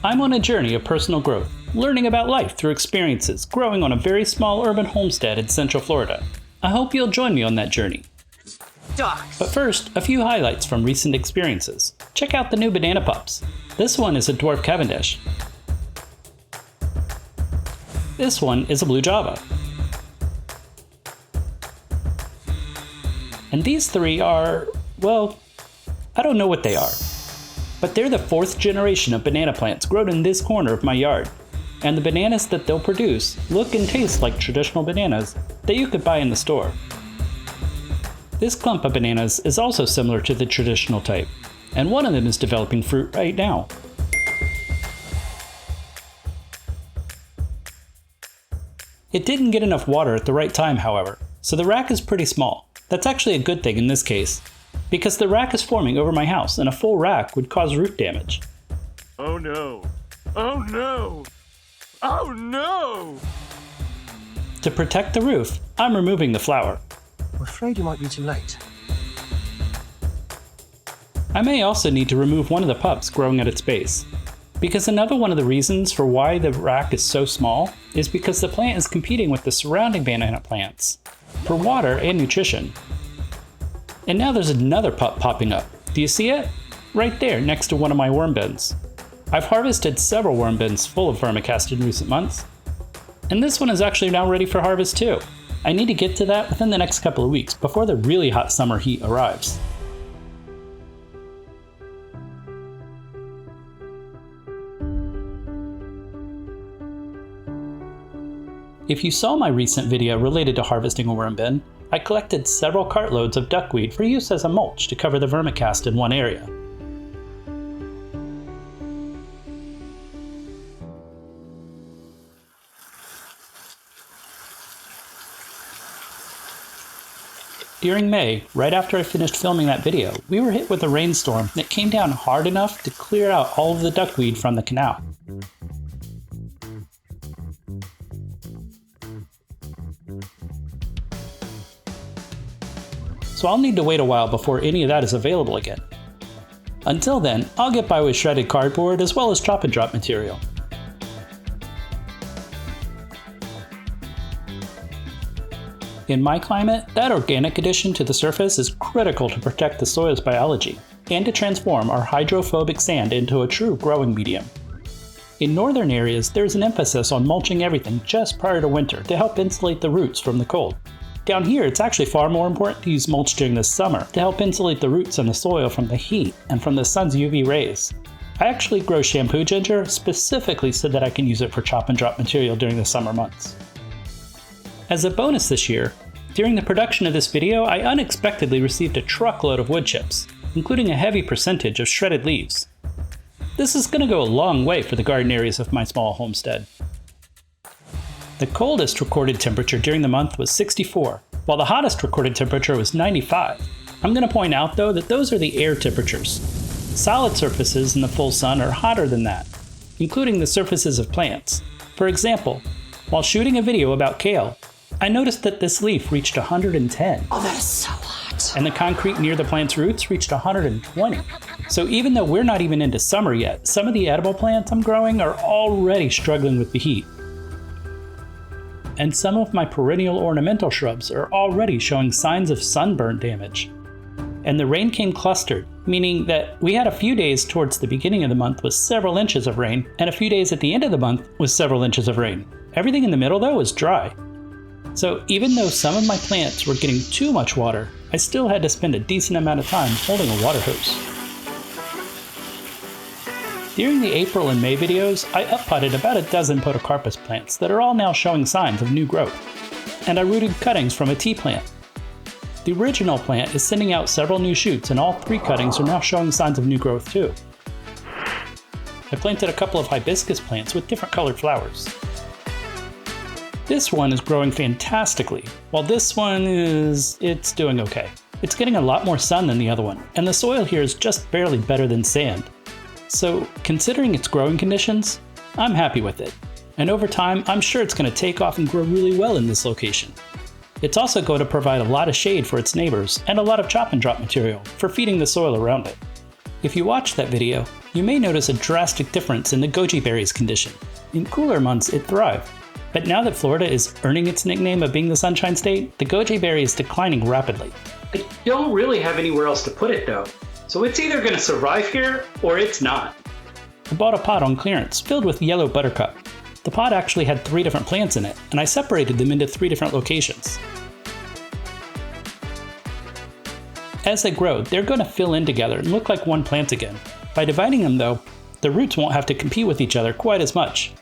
I'm on a journey of personal growth, learning about life through experiences, growing on a very small urban homestead in Central Florida. I hope you'll join me on that journey. Ducks. But first, a few highlights from recent experiences. Check out the new banana pups. This one is a dwarf Cavendish. This one is a blue Java. And these three are, well, I don't know what they are. But they're the 4th generation of banana plants grown in this corner of my yard. And the bananas that they'll produce look and taste like traditional bananas that you could buy in the store. This clump of bananas is also similar to the traditional type, and one of them is developing fruit right now. It didn't get enough water at the right time, however, so the rack is pretty small. That's actually a good thing in this case, because the rack is forming over my house and a full rack would cause root damage. Oh no! Oh no! Oh no! To protect the roof, I'm removing the flower. I'm afraid you might be too late. I may also need to remove one of the pups growing at its base, because another one of the reasons for why the rack is so small is because the plant is competing with the surrounding banana plants for water and nutrition. And now there's another pup popping up. Do you see it? Right there next to one of my worm bins. I've harvested several worm bins full of vermicast in recent months, and this one is actually now ready for harvest too. I need to get to that within the next couple of weeks before the really hot summer heat arrives. If you saw my recent video related to harvesting a worm bin, I collected several cartloads of duckweed for use as a mulch to cover the vermicast in one area. During May, right after I finished filming that video, we were hit with a rainstorm that came down hard enough to clear out all of the duckweed from the canal. So I'll need to wait a while before any of that is available again. Until then, I'll get by with shredded cardboard as well as chop and drop material. In my climate, that organic addition to the surface is critical to protect the soil's biology and to transform our hydrophobic sand into a true growing medium. In northern areas, there's an emphasis on mulching everything just prior to winter to help insulate the roots from the cold. Down here, it's actually far more important to use mulch during the summer to help insulate the roots and the soil from the heat and from the sun's UV rays. I actually grow shampoo ginger specifically so that I can use it for chop and drop material during the summer months. As a bonus this year, during the production of this video, I unexpectedly received a truckload of wood chips, including a heavy percentage of shredded leaves. This is going to go a long way for the garden areas of my small homestead. The coldest recorded temperature during the month was 64, while the hottest recorded temperature was 95. I'm going to point out though that those are the air temperatures. Solid surfaces in the full sun are hotter than that, including the surfaces of plants. For example, while shooting a video about kale, I noticed that this leaf reached 110. Oh, that is so hot. And the concrete near the plant's roots reached 120. So even though we're not even into summer yet, some of the edible plants I'm growing are already struggling with the heat. And some of my perennial ornamental shrubs are already showing signs of sunburn damage. And the rain came clustered, meaning that we had a few days towards the beginning of the month with several inches of rain, and a few days at the end of the month with several inches of rain. Everything in the middle though was dry. So even though some of my plants were getting too much water, I still had to spend a decent amount of time holding a water hose. During the April and May videos, I uppotted about a dozen podocarpus plants that are all now showing signs of new growth. And I rooted cuttings from a tea plant. The original plant is sending out several new shoots, and all 3 cuttings are now showing signs of new growth too. I planted a couple of hibiscus plants with different colored flowers. This one is growing fantastically, while this one it's doing okay. It's getting a lot more sun than the other one, and the soil here is just barely better than sand. So, considering its growing conditions, I'm happy with it. And over time, I'm sure it's going to take off and grow really well in this location. It's also going to provide a lot of shade for its neighbors and a lot of chop and drop material for feeding the soil around it. If you watched that video, You may notice a drastic difference in the goji berry's condition. In cooler months, it thrived. But now that Florida is earning its nickname of being the Sunshine State, the goji berry is declining rapidly. I don't really have anywhere else to put it though, so it's either going to survive here or it's not. I bought a pot on clearance filled with yellow buttercup. The pot actually had 3 different plants in it, and I separated them into 3 different locations. As they grow, they're going to fill in together and look like one plant again. By dividing them though, the roots won't have to compete with each other quite as much.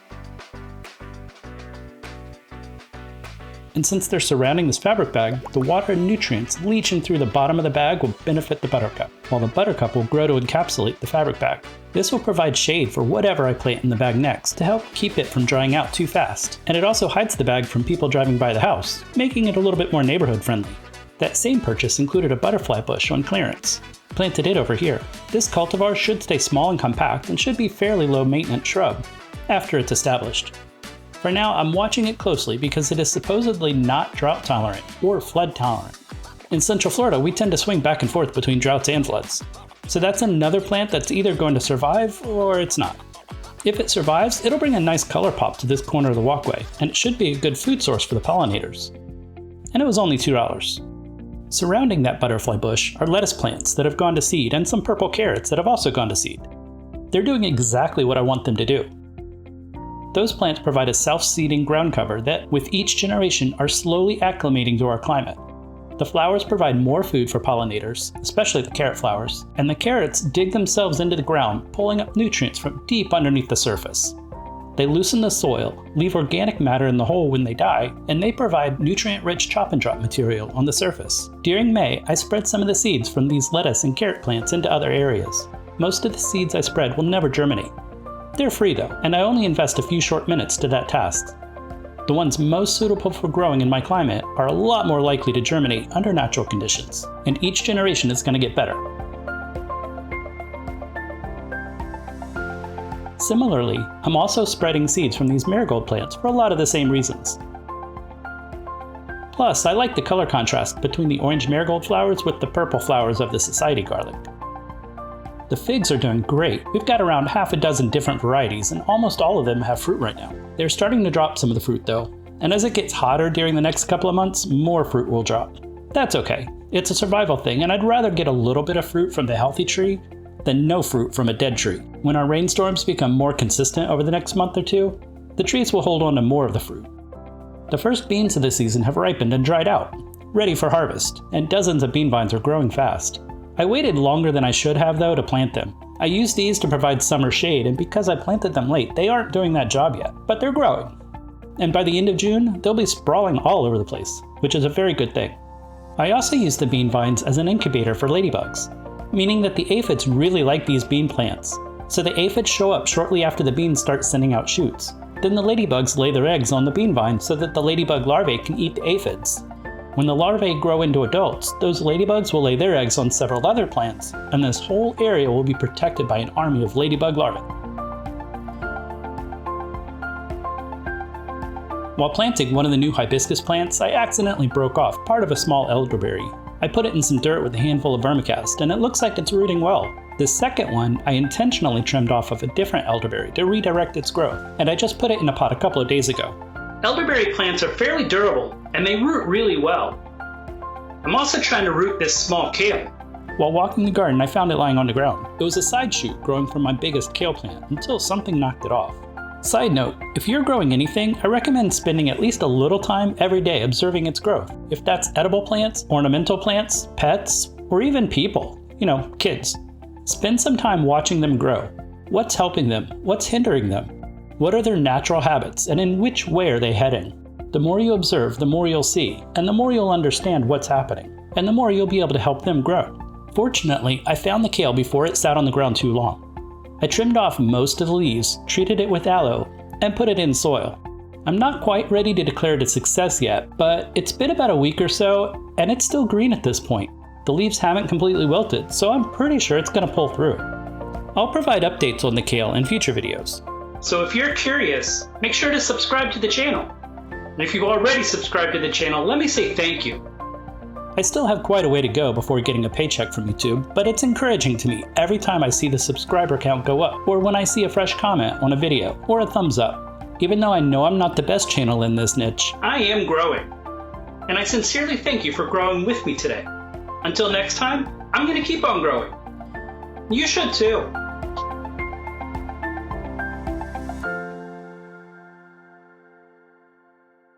And since they're surrounding this fabric bag, the water and nutrients leaching through the bottom of the bag will benefit the buttercup, while the buttercup will grow to encapsulate the fabric bag. This will provide shade for whatever I plant in the bag next to help keep it from drying out too fast. And it also hides the bag from people driving by the house, making it a little bit more neighborhood friendly. That same purchase included a butterfly bush on clearance. Planted it over here. This cultivar should stay small and compact and should be fairly low maintenance shrub after it's established. For now, I'm watching it closely because it is supposedly not drought tolerant or flood tolerant. In Central Florida, we tend to swing back and forth between droughts and floods. So that's another plant that's either going to survive or it's not. If it survives, it'll bring a nice color pop to this corner of the walkway, and it should be a good food source for the pollinators. And it was only $2. Surrounding that butterfly bush are lettuce plants that have gone to seed and some purple carrots that have also gone to seed. They're doing exactly what I want them to do. Those plants provide a self-seeding ground cover that, with each generation, are slowly acclimating to our climate. The flowers provide more food for pollinators, especially the carrot flowers, and the carrots dig themselves into the ground, pulling up nutrients from deep underneath the surface. They loosen the soil, leave organic matter in the hole when they die, and they provide nutrient-rich chop and drop material on the surface. During May, I spread some of the seeds from these lettuce and carrot plants into other areas. Most of the seeds I spread will never germinate. They're free though, and I only invest a few short minutes to that task. The ones most suitable for growing in my climate are a lot more likely to germinate under natural conditions, and each generation is going to get better. Similarly, I'm also spreading seeds from these marigold plants for a lot of the same reasons. Plus, I like the color contrast between the orange marigold flowers with the purple flowers of the society garlic. The figs are doing great. We've got around half a dozen different varieties, and almost all of them have fruit right now. They're starting to drop some of the fruit though, and as it gets hotter during the next couple of months, more fruit will drop. That's okay. It's a survival thing, and I'd rather get a little bit of fruit from the healthy tree than no fruit from a dead tree. When our rainstorms become more consistent over the next month or two, the trees will hold on to more of the fruit. The first beans of the season have ripened and dried out, ready for harvest, and dozens of bean vines are growing fast. I waited longer than I should have though to plant them. I used these to provide summer shade, and because I planted them late, they aren't doing that job yet, but they're growing. And by the end of June, they'll be sprawling all over the place, which is a very good thing. I also use the bean vines as an incubator for ladybugs, meaning that the aphids really like these bean plants. So the aphids show up shortly after the beans start sending out shoots. Then the ladybugs lay their eggs on the bean vine so that the ladybug larvae can eat the aphids. When the larvae grow into adults, those ladybugs will lay their eggs on several other plants, and this whole area will be protected by an army of ladybug larvae. While planting one of the new hibiscus plants, I accidentally broke off part of a small elderberry. I put it in some dirt with a handful of vermicast, and it looks like it's rooting well. The second one, I intentionally trimmed off of a different elderberry to redirect its growth, and I just put it in a pot a couple of days ago. Elderberry plants are fairly durable, and they root really well. I'm also trying to root this small kale. While walking the garden, I found it lying on the ground. It was a side shoot growing from my biggest kale plant until something knocked it off. Side note, if you're growing anything, I recommend spending at least a little time every day observing its growth. If that's edible plants, ornamental plants, pets, or even people, kids. Spend some time watching them grow. What's helping them? What's hindering them? What are their natural habits, and in which way are they heading? The more you observe, the more you'll see, and the more you'll understand what's happening, and the more you'll be able to help them grow. Fortunately, I found the kale before it sat on the ground too long. I trimmed off most of the leaves, treated it with aloe, and put it in soil. I'm not quite ready to declare it a success yet, but it's been about a week or so, and it's still green at this point. The leaves haven't completely wilted, so I'm pretty sure it's going to pull through. I'll provide updates on the kale in future videos. So if you're curious, make sure to subscribe to the channel. And if you've already subscribed to the channel, let me say thank you. I I still have quite a way to go before getting a paycheck from YouTube, but it's encouraging to me every time I see the subscriber count go up, or when I see a fresh comment on a video, or a thumbs up. Even though I know I'm not the best channel in this niche, I am growing. And I sincerely thank you for growing with me today. Until next time, I'm gonna keep on growing. You should too.